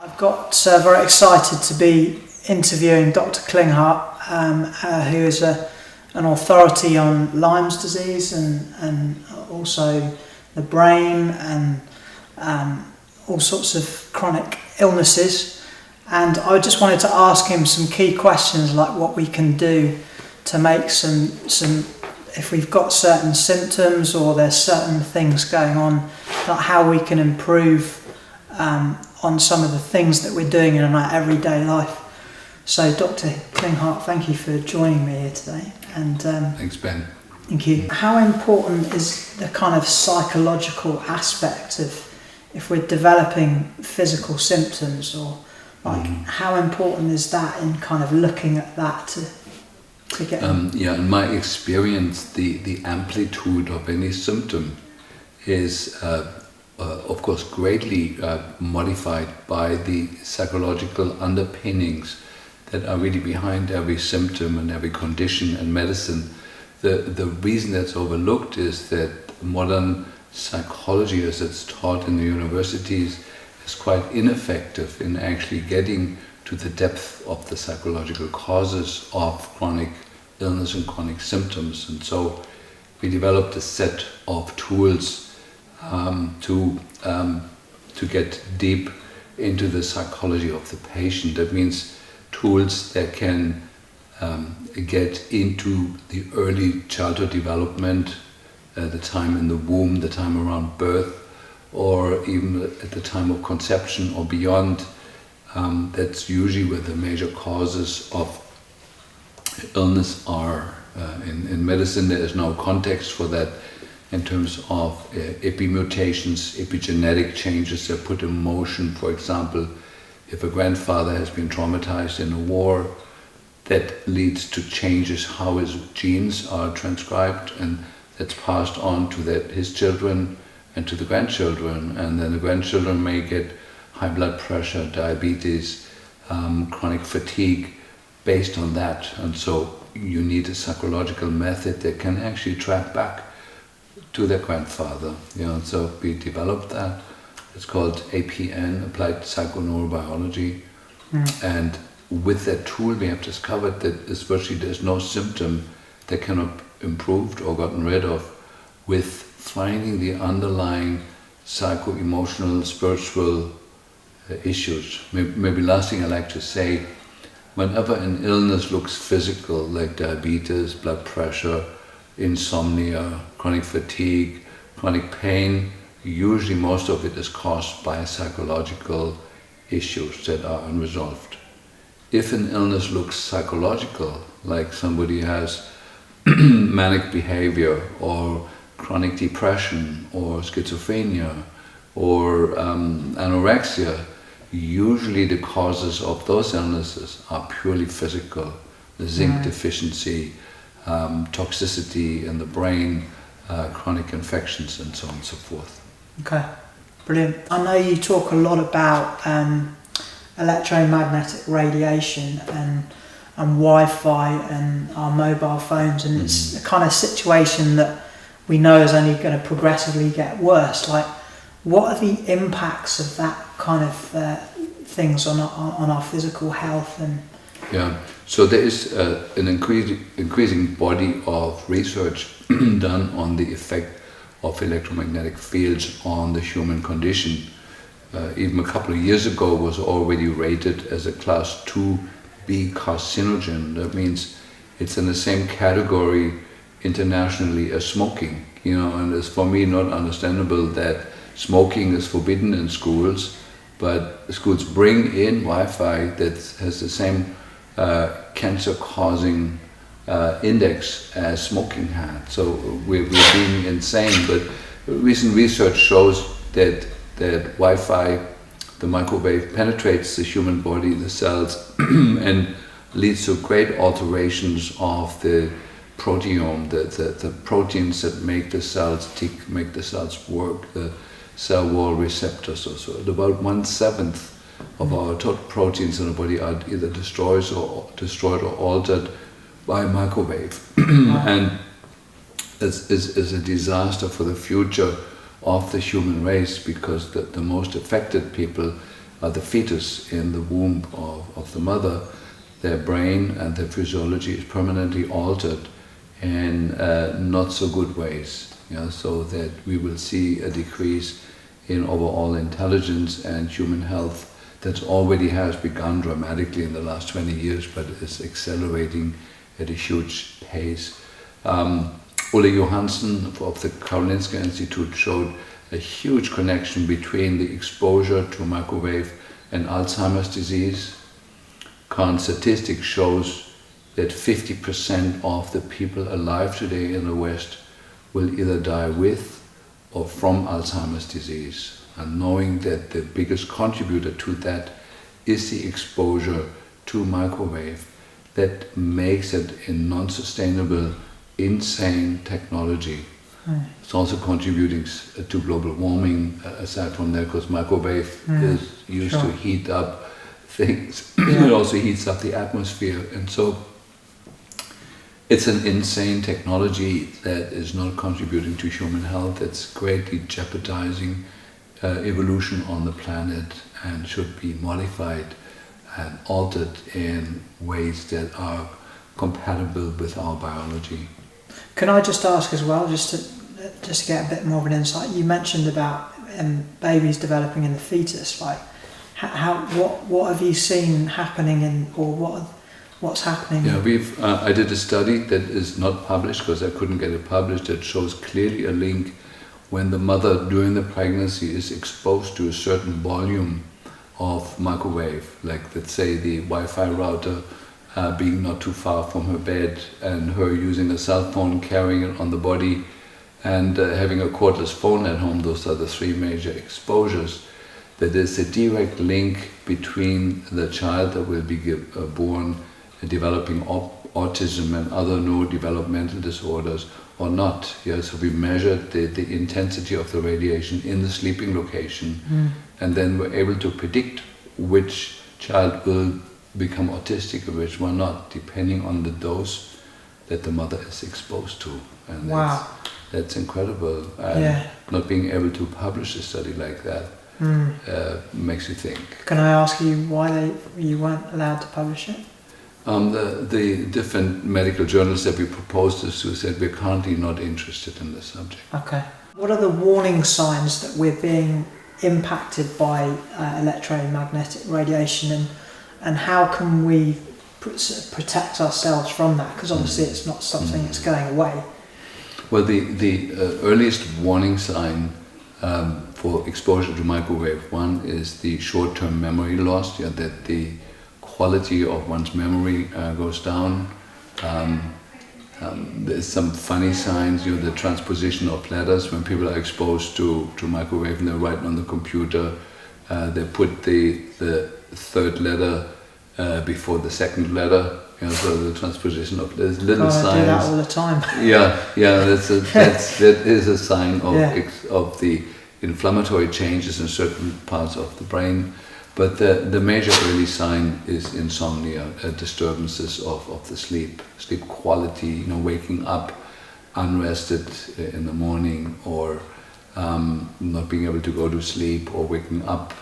I've got very excited to be interviewing Dr. Klinghardt, who is an authority on Lyme's disease and also the brain and all sorts of chronic illnesses. And I just wanted to ask him some key questions, like what we can do to make some if we've got certain symptoms or there's certain things going on, like how we can improve on some of the things that we're doing in our everyday life. So Dr. Klinghardt, thank you for joining me here today. And thanks, Ben. Thank you. How important is the kind of psychological aspect of if we're developing physical symptoms, or like how important is that in kind of looking at that to get in my experience, the amplitude of any symptom is of course greatly modified by the psychological underpinnings that are really behind every symptom and every condition and medicine. The reason that's overlooked is that modern psychology, as it's taught in the universities, is quite ineffective in actually getting to the depth of the psychological causes of chronic illness and chronic symptoms. And so we developed a set of tools to get deep into the psychology of the patient. That means tools that can get into the early childhood development, the time in the womb, the time around birth, or even at the time of conception or beyond. That's usually where the major causes of illness are. In medicine, there is no context for that in terms of epimutations, epigenetic changes that put in motion. For example, if a grandfather has been traumatized in a war, that leads to changes how his genes are transcribed, and that's passed on to his children and to the grandchildren, and then the grandchildren may get high blood pressure, diabetes, chronic fatigue based on that. And so you need a psychological method that can actually track back to their grandfather. So we developed that. It's called APN, Applied Psychoneurobiology. And with that tool we have discovered that especially there's no symptom that cannot be improved or gotten rid of with finding the underlying psycho-emotional, spiritual issues. Maybe last thing I like to say, whenever an illness looks physical, like diabetes, blood pressure, insomnia, chronic fatigue, chronic pain, usually most of it is caused by psychological issues that are unresolved. If an illness looks psychological, like somebody has manic behavior or chronic depression or schizophrenia or anorexia, usually the causes of those illnesses are purely physical. The zinc deficiency, toxicity in the brain, chronic infections, and so on and so forth. Okay, brilliant. I know you talk a lot about electromagnetic radiation and Wi-Fi and our mobile phones, and it's the kind of situation that we know is only going to progressively get worse. Like, what are the impacts of that kind of things on our physical health? And so there is an increasing body of research done on the effect of electromagnetic fields on the human condition. Even a couple of years ago was already rated as a class 2B carcinogen. That means it's in the same category internationally as smoking. And it's for me not understandable that smoking is forbidden in schools, but schools bring in Wi-Fi that has the same cancer-causing index as smoking had. So we're being insane. But recent research shows that Wi-Fi, the microwave, penetrates the human body, the cells, and leads to great alterations of the proteome, the proteins that make the cells tick, make the cells work, the cell wall receptors. So about 1/7 of our total proteins in the body are either destroyed or altered by microwave. And it's a disaster for the future of the human race, because the most affected people the fetus in the womb of the mother, their brain and their physiology is permanently altered in not so good ways, so that we will see a decrease in overall intelligence and human health that already has begun dramatically in the last 20 years, but is accelerating at a huge pace. Ole Johansen of the Karolinska Institute showed a huge connection between the exposure to microwave and Alzheimer's disease. Current statistics shows that 50% of the people alive today in the West will either die with or from Alzheimer's disease. And knowing that the biggest contributor to that is the exposure to microwave, that makes it a non-sustainable, insane technology. It's also contributing to global warming, aside from that, because microwave is used to heat up things. It also heats up the atmosphere. And so it's an insane technology that is not contributing to human health. It's greatly jeopardizing evolution on the planet and should be modified and altered in ways that are compatible with our biology. Can I just ask as well, just to get a bit more of an insight? You mentioned about babies developing in the fetus. Like, what have you seen happening, what's happening? Yeah, I did a study that is not published because I couldn't get it published. That shows clearly a link when the mother during the pregnancy is exposed to a certain volume of microwave, like let's say the Wi-Fi router being not too far from her bed, and her using a cell phone, carrying it on the body, and having a cordless phone at home. Those are the three major exposures. That is a direct link between the child that will be born developing autism and other neurodevelopmental disorders or not. So we measured the intensity of the radiation in the sleeping location, and then we're able to predict which child will become autistic and which one not, depending on the dose that the mother is exposed to. And that's incredible. And not being able to publish a study like that makes you think. Can I ask you why you weren't allowed to publish it? The different medical journals that we proposed this to said we're currently not interested in this subject. Okay. What are the warning signs that we're being impacted by electromagnetic radiation, and how can we protect ourselves from that? Because obviously it's not something that's going away. Well, the earliest warning sign for exposure to microwave, one is the short-term memory loss, that the quality of one's memory goes down. There's some funny signs, the transposition of letters when people are exposed to microwave and they're writing on the computer. They put the third letter before the second letter, so the transposition of there's little signs. I do that all the time. That is a sign of the inflammatory changes in certain parts of the brain. But the major early sign is insomnia, disturbances of the sleep quality, waking up unrested in the morning, or not being able to go to sleep, or waking up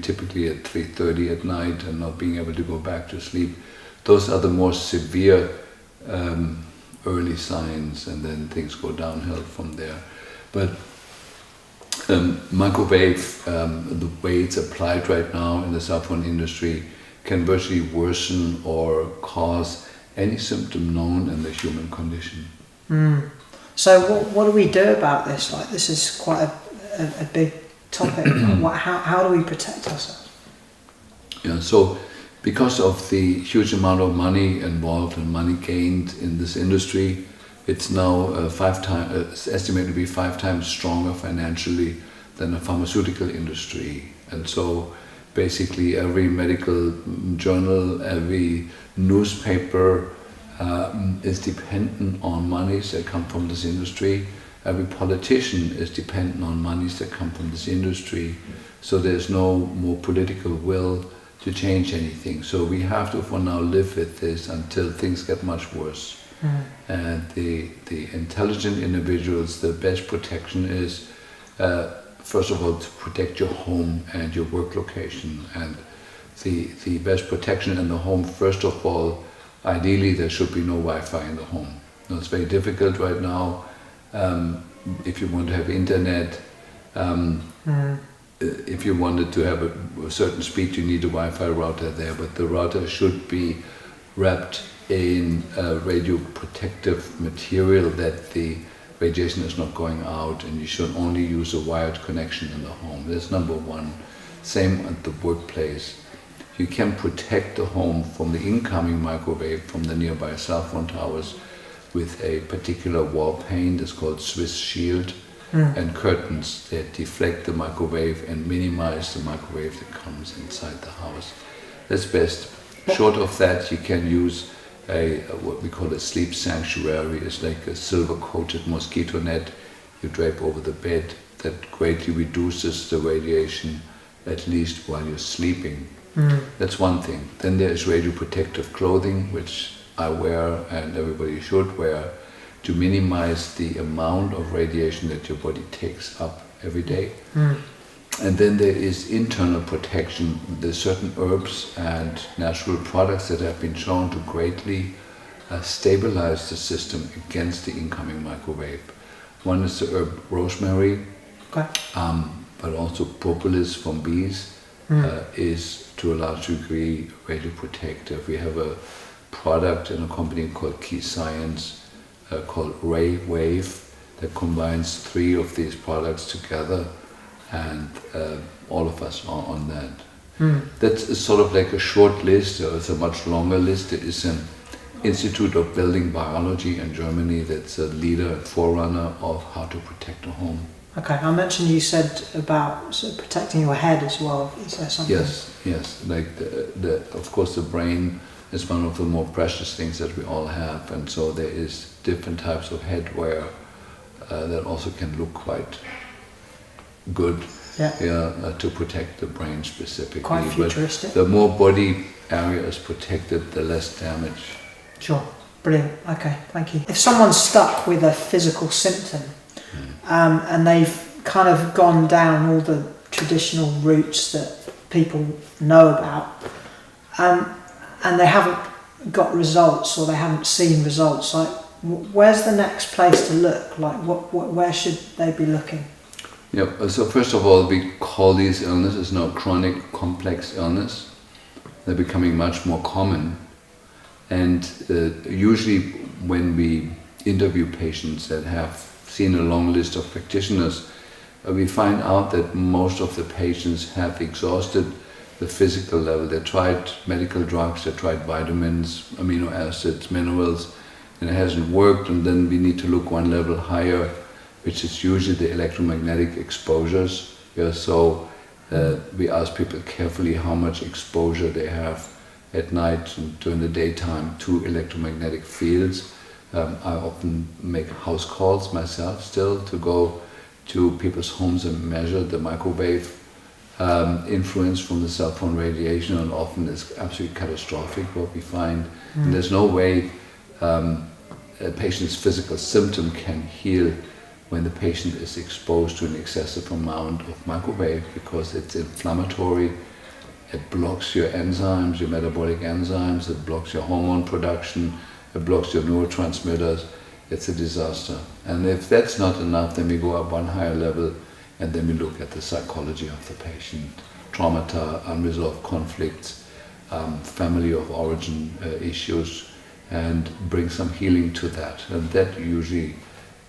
typically at 3:30 at night and not being able to go back to sleep. Those are the more severe early signs, and then things go downhill from there. But microwave, the way it's applied right now in the cell phone industry, can virtually worsen or cause any symptom known in the human condition. So what do we do about this? Like, this is quite a big topic. How do we protect ourselves? So because of the huge amount of money involved and money gained in this industry, it's now estimated to be 5 times stronger financially than the pharmaceutical industry. And so basically every medical journal, every newspaper is dependent on monies that come from this industry. Every politician is dependent on monies that come from this industry. So there's no more political will to change anything. So we have to for now live with this until things get much worse. And the intelligent individuals, the best protection is first of all, to protect your home and your work location. And the best protection in the home, first of all, ideally there should be no Wi-Fi in the home. Now, it's very difficult right now. If you want to have internet, if you wanted to have a certain speed, you need a Wi-Fi router there, but the router should be wrapped in radio protective material that the radiation is not going out, and you should only use a wired connection in the home. That's number one. Same at the workplace. You can protect the home from the incoming microwave from the nearby cell phone towers with a particular wall pane that's called Swiss shield, and curtains that deflect the microwave and minimize the microwave that comes inside the house. That's best. Short of that, you can use what we call a sleep sanctuary. It's like a silver-coated mosquito net you drape over the bed that greatly reduces the radiation, at least while you're sleeping. That's one thing. Then there is radioprotective clothing, which I wear and everybody should wear, to minimize the amount of radiation that your body takes up every day. And then there is internal protection. There's certain herbs and natural products that have been shown to greatly stabilize the system against the incoming microwave. One is the herb rosemary, but also propolis from bees is to a large degree radioprotective. We have a product in a company called Key Science called Ray Wave that combines 3 of these products together, and all of us are on that. That's sort of like a short list. There is a much longer list. There is an Institute of Building Biology in Germany that's a leader and forerunner of how to protect a home. Okay, I mentioned you said about sort of protecting your head as well. Is there something? Yes. Like of course, the brain is one of the more precious things that we all have, and so there is different types of headwear that also can look quite good to protect the brain specifically. Quite futuristic. But the more body area is protected, the less damage. Sure, brilliant. Okay, thank you. If someone's stuck with a physical symptom and they've kind of gone down all the traditional routes that people know about, and they haven't got results, or they haven't seen results, like where's the next place to look? Like where should they be looking? Yeah, so first of all, we call these illnesses now chronic complex illness. They're becoming much more common, and usually when we interview patients that have seen a long list of practitioners, we find out that most of the patients have exhausted the physical level. They tried medical drugs, they tried vitamins, amino acids, minerals, and it hasn't worked, and then we need to look one level higher, which is usually the electromagnetic exposures. So we ask people carefully how much exposure they have at night and during the daytime to electromagnetic fields. I often make house calls myself still to go to people's homes and measure the microwave influence from the cell phone radiation, and often it's absolutely catastrophic what we find. And there's no way a patient's physical symptom can heal when the patient is exposed to an excessive amount of microwave, because it's inflammatory, it blocks your enzymes, your metabolic enzymes, it blocks your hormone production, it blocks your neurotransmitters. It's a disaster. And if that's not enough, then we go up one higher level, and then we look at the psychology of the patient, traumata, unresolved conflicts, family of origin issues, and bring some healing to that. And that usually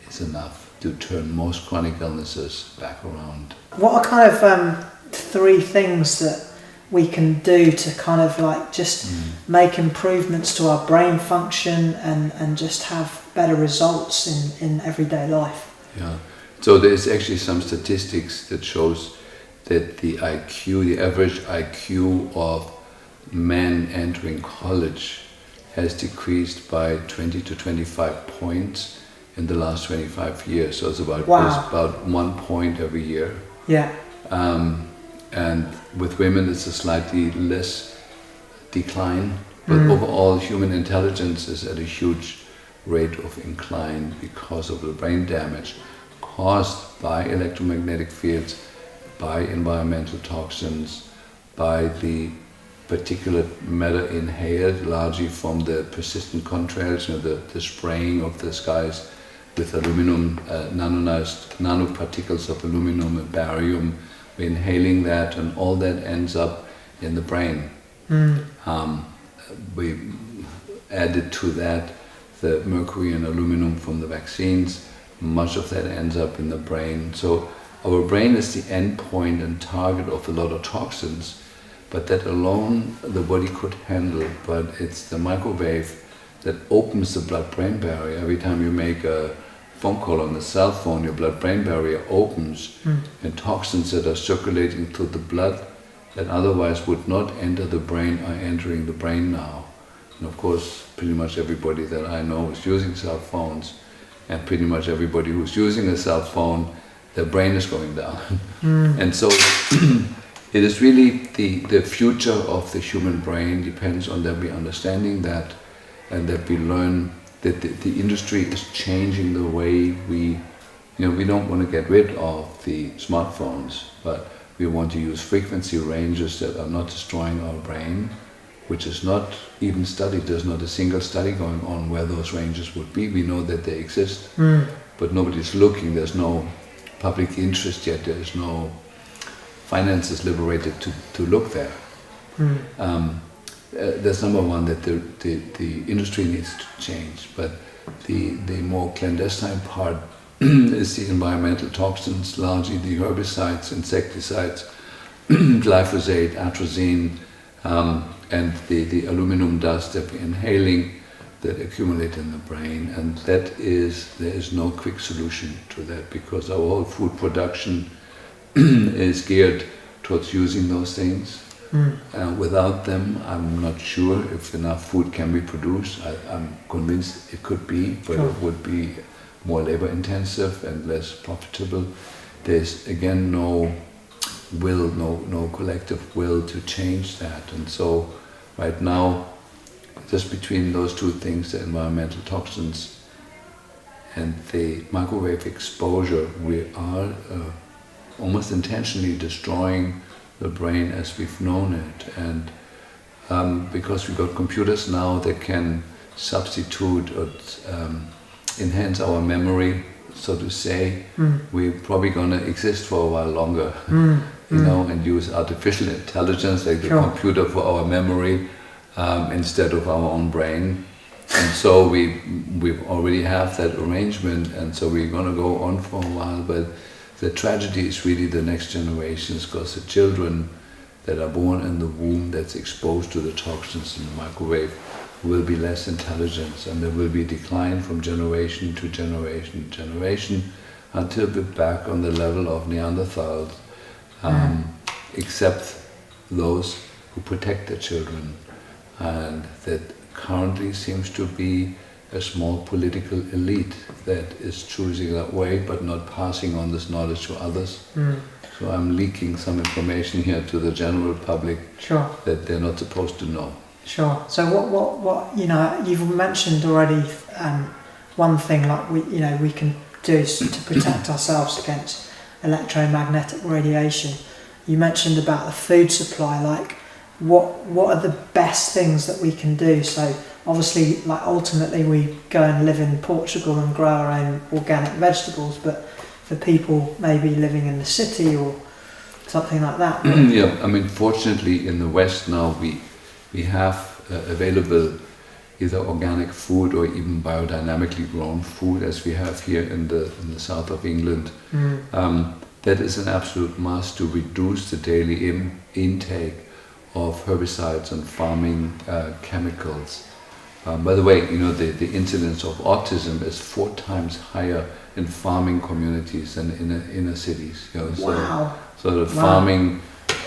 is enough to turn most chronic illnesses back around. What are kind of 3 things that we can do to kind of like just make improvements to our brain function and just have better results in everyday life? Yeah, so there's actually some statistics that shows that the IQ, the average IQ of men entering college has decreased by 20 to 25 points in the last 25 years. So it's about 1 point every year. Yeah. And with women it's a slightly less decline, but overall human intelligence is at a huge rate of incline because of the brain damage caused by electromagnetic fields by environmental toxins, by the particulate matter inhaled, largely from the persistent contrails, the spraying of the skies with aluminum, nanoparticles of aluminum and barium. We're inhaling that, and all that ends up in the brain. We added to that the mercury and aluminum from the vaccines. Much of that ends up in the brain. So our brain is the end point and target of a lot of toxins, but that alone the body could handle. But it's the microwave that opens the blood-brain barrier. Every time you make a phone call on the cell phone, your blood-brain barrier opens, and toxins that are circulating through the blood that otherwise would not enter the brain are entering the brain now. And of course, pretty much everybody that I know is using cell phones, and pretty much everybody who's using a cell phone, their brain is going down. And so it is really the future of the human brain depends on that we understanding that, and that we learn that the industry is changing the way we don't want to get rid of the smartphones, but we want to use frequency ranges that are not destroying our brain, which is not even studied. There's not a single study going on where those ranges would be. We know that they exist, but nobody's looking. There's no public interest yet. There's no finances liberated to look there. That's number one, that the industry needs to change, but the more clandestine part is the environmental toxins, largely the herbicides, insecticides, glyphosate, atrazine, and the aluminum dust that we're inhaling that accumulate in the brain. And there is no quick solution to that, because our whole food production is geared towards using those things. Without them, I'm not sure if enough food can be produced. I'm convinced it could be, but it would be more labor intensive and less profitable. There's again no will, no collective will to change that. And so right now, just between those two things, the environmental toxins and the microwave exposure, we are almost intentionally destroying the brain as we've known it. And because we've got computers now that can substitute or enhance our memory, so to say, we're probably going to exist for a while longer, and use artificial intelligence like the computer for our memory instead of our own brain. And so we already have that arrangement, and so we're going to go on for a while. But the tragedy is really the next generations, because the children that are born in the womb that's exposed to the toxins in the microwave will be less intelligent, and there will be decline from generation to generation to generation until we're back on the level of Neanderthals, except those who protect their children. And that currently seems to be a small political elite that is choosing that way, but not passing on this knowledge to others. So I'm leaking some information here to the general public that they're not supposed to know. Sure. So what you've mentioned already. One thing like we can do to protect ourselves against electromagnetic radiation. You mentioned about the food supply. Like, what are the best things that we can do? So obviously, like ultimately, we go and live in Portugal and grow our own organic vegetables. But for people maybe living in the city or something like that. Yeah, I mean, fortunately, in the West now we have available either organic food or even biodynamically grown food, as we have here in the south of England. That is an absolute must to reduce the daily intake of herbicides and farming chemicals. By the way, the incidence of autism is 4 times higher in farming communities than in inner cities. Wow. So the farming,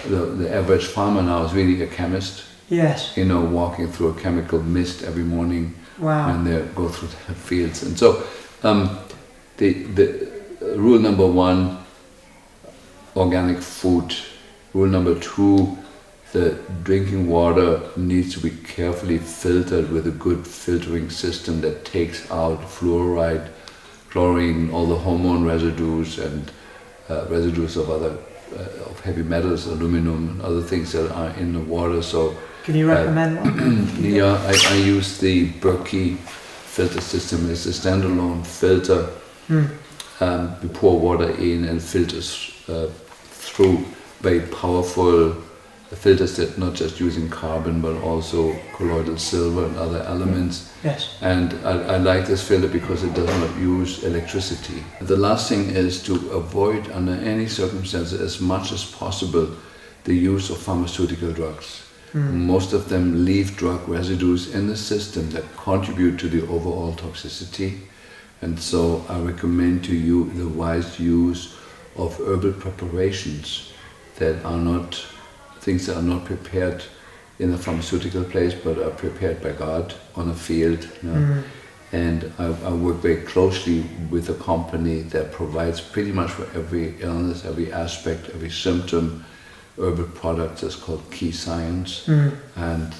the average farmer now is really a chemist. Yes. Walking through a chemical mist every morning. Wow. When they go through the fields. And so the rule number 1, organic food. Rule number 2, the drinking water needs to be carefully filtered with a good filtering system that takes out fluoride, chlorine, all the hormone residues and residues of other of heavy metals, aluminum and other things that are in the water. So can you recommend one? yeah, I use the Berkey filter system. It's a standalone filter. We pour water in and filters through very powerful filters that not just using carbon but also colloidal silver and other elements. Yes. And I like this filter because it does not use electricity. The last thing is to avoid under any circumstances as much as possible the use of pharmaceutical drugs. Most of them leave drug residues in the system that contribute to the overall toxicity. And so I recommend to you the wise use of herbal preparations that are not things that are not prepared in a pharmaceutical place but are prepared by God on a field. You know? And I work very closely with a company that provides pretty much for every illness, every aspect, every symptom, herbal products. It's called Key Science. And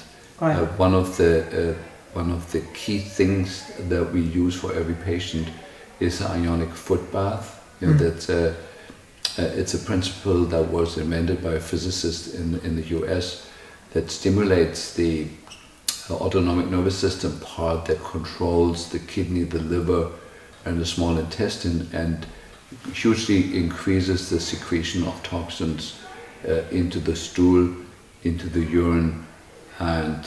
one of the key things that we use for every patient is an ionic foot bath. You know, it's a principle that was invented by a physicist in the US that stimulates the autonomic nervous system part that controls the kidney, the liver and the small intestine, and hugely increases the secretion of toxins into the stool, into the urine, and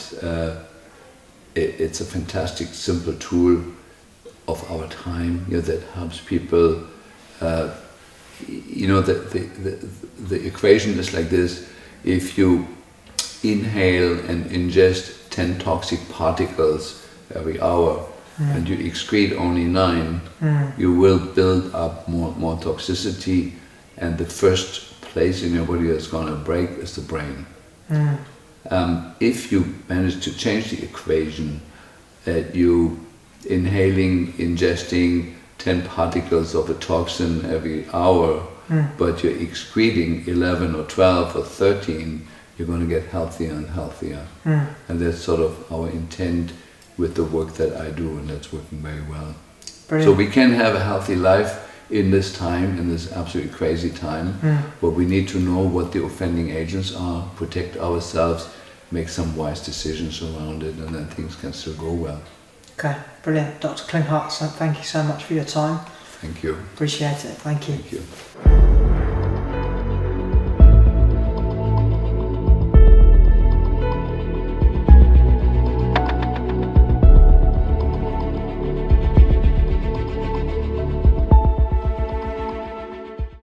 it's a fantastic simple tool of our time, you know, that helps people. You know, the equation is like this: if you inhale and ingest 10 toxic particles every hour and you excrete only 9, you will build up more toxicity, and the first place in your body that's going to break is the brain. If you manage to change the equation, that you inhaling, ingesting 10 particles of a toxin every hour, but you're excreting 11 or 12 or 13, you're going to get healthier and healthier. And that's sort of our intent with the work that I do, and that's working very well. Brilliant. So we can have a healthy life in this time, in this absolutely crazy time, but we need to know what the offending agents are, protect ourselves, make some wise decisions around it, and then things can still go well. Okay, brilliant. Dr. Klinghardt, so thank you so much for your time. Thank you. Appreciate it. Thank you. Thank you.